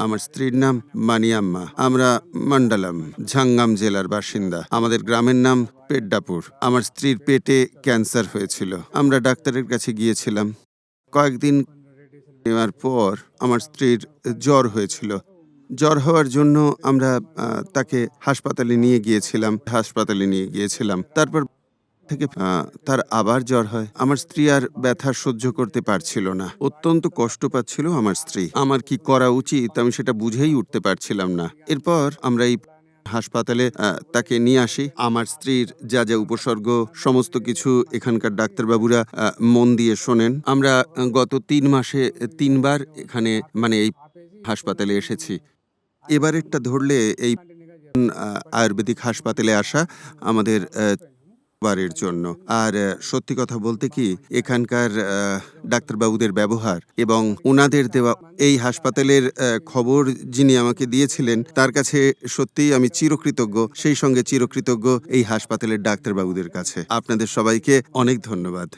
আমার স্ত্রীর নাম মানিয়াম্মা। আমরা মন্ডলম, ঝাঙ্গাম জেলার বাসিন্দা। আমাদের গ্রামের নাম পেড্ডাপুর। আমার স্ত্রীর পেটে ক্যান্সার হয়েছিল। আমরা ডাক্তারের কাছে গিয়েছিলাম। কয়েকদিন নেওয়ার পর আমার স্ত্রীর জ্বর হয়েছিল। জ্বর হওয়ার জন্য আমরা তাকে হাসপাতালে নিয়ে গিয়েছিলাম। তারপর থেকে তার আবার জ্বর হয়। আমার স্ত্রী আর ব্যথা সহ্য করতে পারছিল না। অত্যন্ত কষ্ট পাচ্ছিল আমার স্ত্রী। আমার কি করা উচিত আমি সেটা বুঝেই উঠতে পারছিলাম না। এরপর আমরা এই হাসপাতালে তাকে নিয়ে আসি। আমার স্ত্রীর যা যা উপসর্গ সমস্ত কিছু এখানকার ডাক্তারবাবুরা মন দিয়ে শোনেন। আমরা গত ৩ মাসে ৩ বার এখানে এই হাসপাতালে এসেছি। এবারেরটা ধরলে এই আয়ুর্বেদিক হাসপাতালে আসা আমাদের বারের জন্য। আর সত্যি কথা বলতে কি এখানকার ডাক্তারবাবুদের ব্যবহার এবং উনাদের দেওয়া এই হাসপাতালের খবর যিনি আমাকে দিয়েছিলেন তার কাছে সত্যিই আমি চিরকৃতজ্ঞ। সেই সঙ্গে চিরকৃতজ্ঞ এই হাসপাতালের ডাক্তারবাবুদের কাছে। আপনাদের সবাইকে অনেক ধন্যবাদ।